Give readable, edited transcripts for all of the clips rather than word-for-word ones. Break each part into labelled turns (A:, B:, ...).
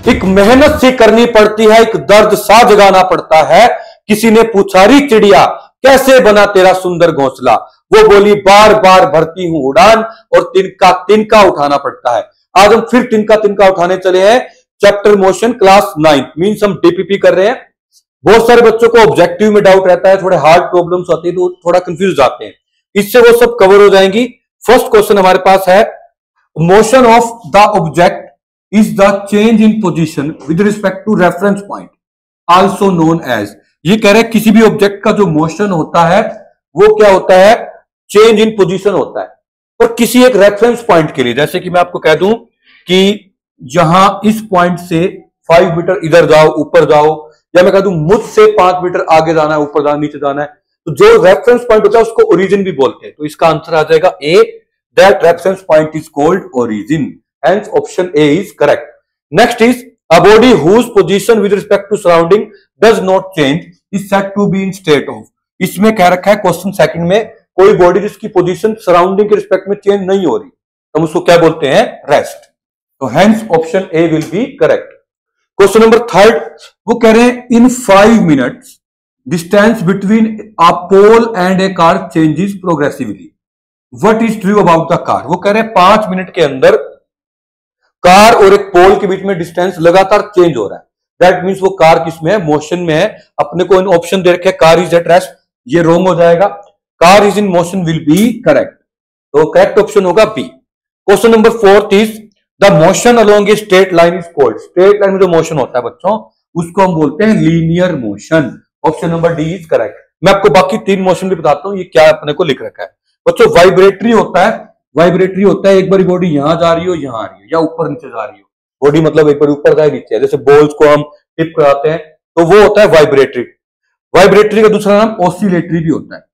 A: एक मेहनत सी करनी पड़ती है, एक दर्द सा जगाना पड़ता है। किसी ने पूछा री चिड़िया कैसे बना तेरा सुंदर घोंसला, वो बोली बार बार भरती हूं उड़ान और तिनका तिनका उठाना पड़ता है। आज हम फिर तिनका तिनका उठाने चले हैं। चैप्टर मोशन क्लास 9 मीन्स हम डीपीपी कर रहे हैं। बहुत सारे बच्चों को ऑब्जेक्टिव में डाउट रहता है, थोड़े हार्ड प्रॉब्लम्स आती है तो थोड़ा कंफ्यूज जाते हैं, इससे वो सब कवर हो जाएंगी। फर्स्ट क्वेश्चन हमारे पास है, motion of the object is the change in position with respect to reference point also known as. ये कह रहे हैं किसी भी ऑब्जेक्ट का जो मोशन होता है वो क्या होता है, चेंज इन पोजीशन होता है, और किसी एक रेफरेंस पॉइंट के लिए। जैसे कि मैं आपको कह दूं कि जहां इस पॉइंट से 5 मीटर इधर जाओ ऊपर जाओ, या मैं कह दूं मुझसे 5 मीटर आगे जाना है, ऊपर जाना नीचे जाना है, तो जो रेफरेंस पॉइंट होता है उसको ओरिजिन भी बोलते हैं। तो इसका आंसर आ जाएगा A, that reference point is called origin, hence option A is correct. Next is a body whose position with respect to surrounding does not change is said to be in state of. इसमें कह रखा है question second में, कोई body जिसकी position surrounding के respect में change नहीं हो रही, हम उसको क्या बोलते हैं, रेस्ट। तो hence option A will be correct. Question number third, वो कह रहे हैं in 5 minutes distance between a pole and a car changes progressively, what is true about the car. वो कह रहे हैं 5 मिनट के अंदर कार और एक पोल के बीच में डिस्टेंस लगातार चेंज हो रहा है। दैट मीन्स वो कार किसमें है, मोशन में है। अपने को इन ऑप्शन दे रखे, कार इज एट रेस्ट, ये रॉन्ग हो जाएगा। Car is in motion will be correct, तो करेक्ट ऑप्शन होगा B. Question number fourth is the motion along a straight line is called. Straight line में जो मोशन होता है बच्चों उसको हम बोलते हैं linear motion, option number D is correct. मैं आपको बाकी 3 मोशन भी बताता हूं, ये क्या अपने को लिख रखा है बच्चों। वाइब्रेटरी होता है, वाइब्रेटरी होता है एक बार बॉडी यहां जा रही हो, यहां आ रही हो, या ऊपर नीचे जा रही हो बॉडी, मतलब एक बार ऊपर जाए नीचे है, जैसे बॉल्स को हम टिप कराते हैं तो वो होता है वाइब्रेटरी। वाइब्रेटरी का दूसरा नाम ऑसिलेटरी भी होता है।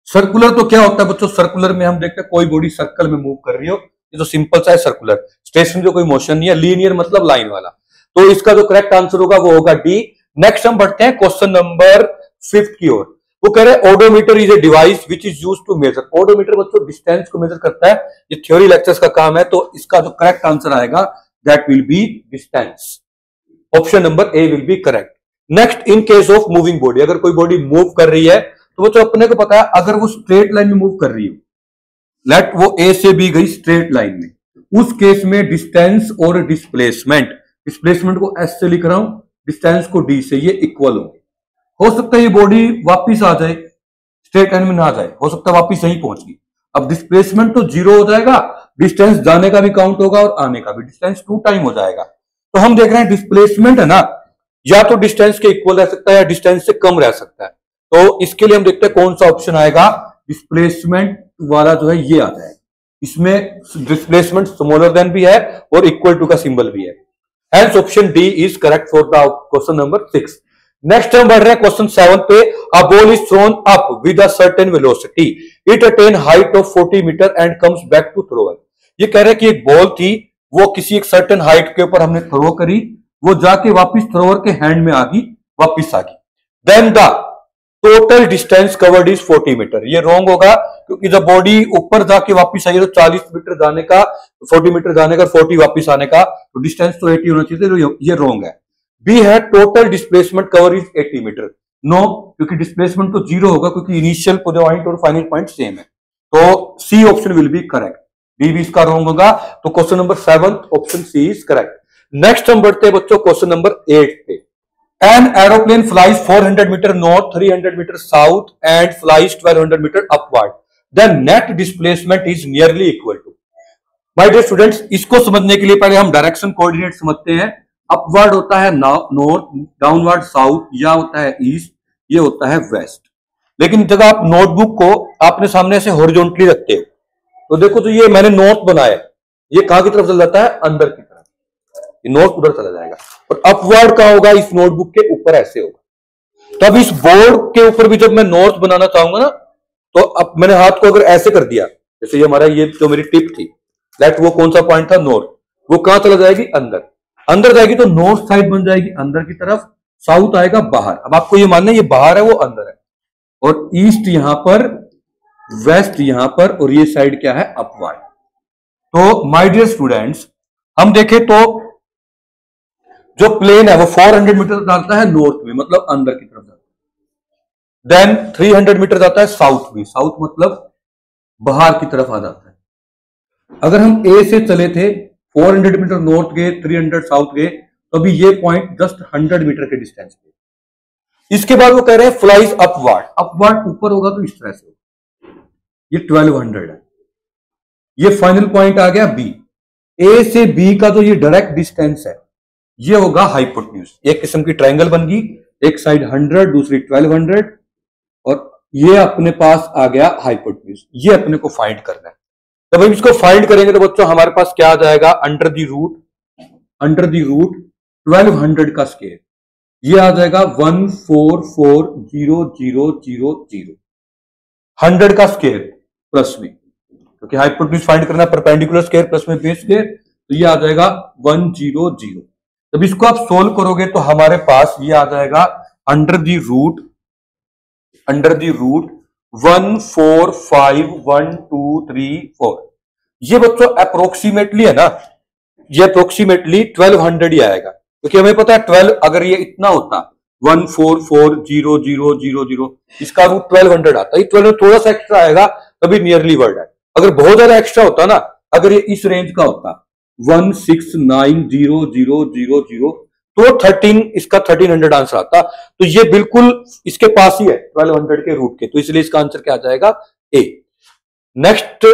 A: सर्कुलर तो क्या होता है बच्चों, सर्कुलर में हम देखते हैं कोई बॉडी सर्कल में मूव कर रही हो, ये तो सिंपल सा है सर्कुलर। स्टेशनरी कोई मोशन नहीं है। लीनियर मतलब लाइन वाला, तो इसका जो करेक्ट आंसर होगा वो होगा डी। नेक्स्ट हम बढ़ते हैं क्वेश्चन नंबर 5 की ओर। वो कह रहे हैं odometer is a device which is used to measure. Odometer बच्चों डिस्टेंस को मेजर करता है, ये थ्योरी लेक्चर्स का काम है, तो इसका जो करेक्ट आंसर आएगा that will be distance, option number A will be correct. Next, in case of moving body, अगर कोई बॉडी मूव कर रही है तो वो तो अपने को पता है, अगर वो स्ट्रेट लाइन में मूव कर रही हो, लेट वो ए से बी गई स्ट्रेट लाइन में, उस केस में डिस्टेंस और डिस्प्लेसमेंट, डिस्प्लेसमेंट को एस से लिख रहा हूं, डिस्टेंस को डी से, ये इक्वल हो सकता है ये बॉडी वापिस आ जाए, स्ट्रेट लाइन में ना जाए, हो सकता है वापिस यहीं पहुंच गई। अब डिस्प्लेसमेंट तो 0 हो जाएगा, डिस्टेंस जाने का भी काउंट होगा और आने का भी, डिस्टेंस 2 टाइम हो जाएगा। तो हम देख रहे हैं डिस्प्लेसमेंट है ना, या तो डिस्टेंस के इक्वल रह सकता है या डिस्टेंस से कम रह सकता है। तो इसके लिए हम देखते हैं कौन सा ऑप्शन आएगा, डिस्प्लेसमेंट वाला जो है ये आ जाएगा। इसमें डिस्प्लेसमेंट स्मॉलर देन भी है और इक्वल टू का सिंबल भी है, hence option D is correct for the question number 6। Next हम बढ़ रहे हैं क्वेश्चन 7 पे। A ball is thrown up with a certain velocity, it attain height of 40 metre and comes back to thrower. ये कह रहे हैं कि एक बॉल थी, वो किसी एक सर्टेन हाइट के ऊपर हमने थ्रो करी, वो जाके वापिस थ्रोअर के हैंड में आ गई, वापिस आ गई। Then the total distance covered is 40 metre. ये रॉन्ग होगा, क्योंकि जब बॉडी ऊपर जाके वापिस आई तो 40 मीटर जाने का, 40 मीटर जाने का, 40 वापिस आने का, तो डिस्टेंस तो 80 होना चाहिए, तो ये रॉन्ग है। बी है total displacement cover is 80 metre. No, क्योंकि डिस्प्लेसमेंट तो 0 होगा, क्योंकि इनिशियल पॉइंट और फाइनल पॉइंट सेम है। तो C option will be correct, D भी इसका रॉन्ग होगा। तो question number 7 option C is correct. Next हम बढ़ते हैं बच्चों क्वेश्चन नंबर 8 पे। An aeroplane flies 400 meter north, 300 meter south and flies 1200 meter upward. The net displacement is nearly equal to. My dear students, इसको समझने के लिए पहले हम डायरेक्शन कोऑर्डिनेट समझते हैं। अपवर्ड होता है नॉर्थ, डाउनवर्ड साउथ, या होता है ईस्ट, ये होता है वेस्ट। लेकिन जब आप नोटबुक को आपने सामने से हॉरिजॉन्टली रखते हो तो देखो, तो ये मैंने नॉर्थ बनाया, ये कहां की तरफ चल जाता है, अंदर की तरफ, ये नॉर्थ उधर चला जाएगा। और अपवर्ड कहां होगा, इस नोटबुक के ऊपर ऐसे होगा। तो अब इस बोर्ड के ऊपर भी जब मैं नॉर्थ बनाना चाहूंगा ना, तो अब मैंने हाथ को अगर ऐसे कर दिया, जैसे ये हमारा, ये जो मेरी टिप थी, लेट वो कौन सा पॉइंट था, नॉर्थ, वो कहां चला जाएगी, अंदर। अंदर जाएगी तो नॉर्थ साइड बन जाएगी अंदर की तरफ, साउथ आएगा बाहर। अब आपको ये मानना है ये बाहर है, वो अंदर है, और ईस्ट यहां पर, वेस्ट यहां पर, और ये साइड क्या है, अपवर्ड। तो माय डियर स्टूडेंट्स, हम देखें तो जो प्लेन है वो 400 मीटर जाता है नॉर्थ में, मतलब अंदर की तरफ जाता है। देन 300 मीटर जाता है साउथ में, साउथ मतलब बाहर की तरफ आ जाता है। अगर हम ए से चले थे 400 मीटर नॉर्थ गए, 300 साउथ गए, तो अभी ये पॉइंट जस्ट 100 मीटर के डिस्टेंस पे। इसके बाद वो कह रहे हैं फ्लाइज अपवर्ड, अपवर्ड ऊपर होगा तो इस तरह से होगा, ये 1200 है। ये फाइनल पॉइंट आ गया बी। ए से बी का जो ये डायरेक्ट डिस्टेंस है ये होगा हाइपोटेन्यूज। एक किस्म की ट्रायंगल बन गई, एक साइड 100 दूसरी 1200 और ये अपने पास आ गया हाइपोटेन्यूज। ये अपने को फाइंड करना है। जब हम इसको फाइंड करेंगे तो बच्चों हमारे पास क्या आ जाएगा, अंडर द रूट 1200 का स्क्वायर, ये आ जाएगा 144000, 100 का स्क्वायर प्लस में, क्योंकि हाइपोटेन्यूज फाइंड करना परपेंडिकुलर स्क्वायर प्लस में बेस स्क्वायर, तो ये आ जाएगा 100। जब इसको आप सोल्व करोगे तो हमारे पास ये आ जाएगा अंडर द रूट 145123 4। ये बच्चों अप्रोक्सीमेटली है ना, ये अप्रोक्सीमेटली 1200 ही आएगा, क्योंकि हमें पता है 12 अगर ये इतना होता 144000, इसका रूट 1200 आता है, 1200 थोड़ा सा एक्स्ट्रा आएगा तभी नियरली वर्ड है। अगर बहुत ज्यादा एक्स्ट्रा होता ना, अगर ये इस रेंज का होता 169000 तो 13 इसका 1300 आंसर आता। तो ये बिल्कुल इसके पास ही है 1200 के रूट के, तो इसलिए इसका आंसर क्या आ जाएगा ए। नेक्स्ट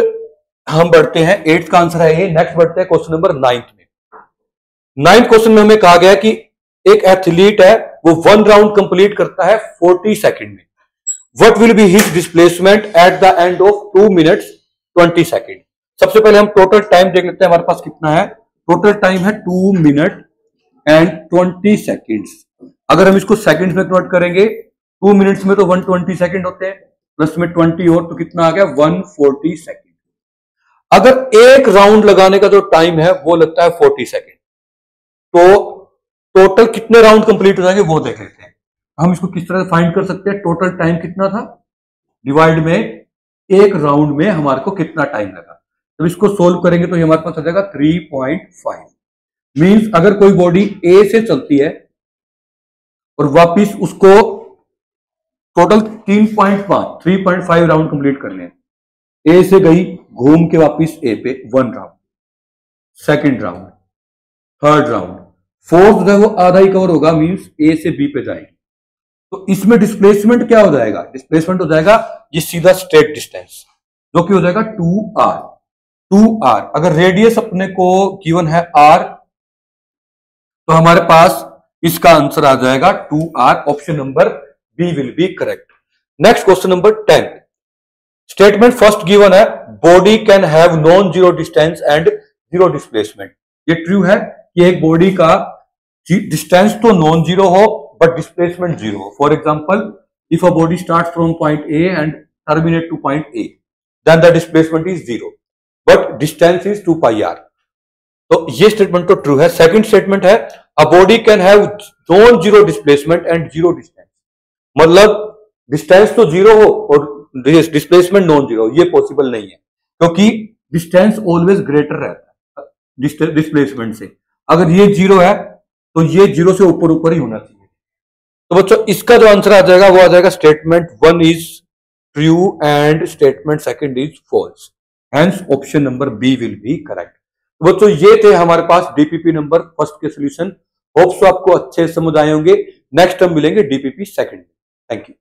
A: हम बढ़ते हैं, 8th का आंसर है ए। नेक्स्ट बढ़ते हैं क्वेश्चन नंबर 9 में। 9th क्वेश्चन में हमें कहा गया कि एक एथलीट है वो 1 राउंड कंप्लीट करता है 40 सेकंड में। What will be his displacement at the end of 2 minutes 20 second. सबसे पहले हम टोटल टाइम देख लेते हैं हमारे पास कितना है। टोटल टाइम है 2 मिनट एंड 20 सेकेंड्स। अगर हम इसको सेकंड्स में कन्वर्ट करेंगे, 2 मिनट्स में तो 120 सेकंड होते हैं, प्लस में 20 और तो कितना आ गया 140 सेकंड। अगर एक राउंड लगाने का जो टाइम है वो लगता है 40 सेकंड, तो टोटल कितने राउंड कंप्लीट हो जाएंगे वो देख लेते हैं। हम इसको किस तरह फाइंड कर सकते हैं, टोटल टाइम कितना था डिवाइड में एक राउंड में हमारे को कितना टाइम लगा। तो इसको सोल्व करेंगे तो ये हमारे पास आ जाएगा 3.5। मींस अगर कोई बॉडी ए से चलती है और वापिस उसको टोटल 3.5 राउंड कंप्लीट करने हैं। ए से गई घूम के वापिस ए पे 1 round, second round, third round, fourth जो है वो आधा ही कवर होगा, मींस ए से बी पे जाएगी। तो इसमें डिस्प्लेसमेंट क्या हो जाएगा, डिस्प्लेसमेंट हो जाएगा ये सीधा स्ट्रेट डिस्टेंस जो कि हो जाएगा 2r। अगर रेडियस अपने को गिवन है r तो हमारे पास इसका आंसर आ जाएगा 2r। Option number B will be correct. Next question number 10। Statement first given है body can have non zero distance and zero displacement. ये ट्रू है कि एक बॉडी का डिस्टेंस तो नॉन जीरो हो बट डिस्प्लेसमेंट जीरो हो। For example if a body start from point A and terminate to point A then the displacement is zero but distance is 2πr। तो ये statement तो true है। Second statement है a body can have non zero displacement and zero distance, मतलब distance तो zero हो और displacement non zero, ये पॉसिबल नहीं है क्योंकि डिस्टेंस ऑलवेज ग्रेटर रहता है डिस्प्लेसमेंट से। अगर ये जीरो है तो ये जीरो से ऊपर ऊपर ही होना चाहिए। तो बच्चों इसका जो आंसर आ जाएगा वो आ जाएगा statement 1 is true and statement second is false. Hence option number B will be correct. बच्चों ये थे हमारे पास डीपीपी नंबर फर्स्ट के सॉल्यूशन। होप्स आपको अच्छे समझ आए होंगे। नेक्स्ट हम मिलेंगे डीपीपी सेकंड। Thank you.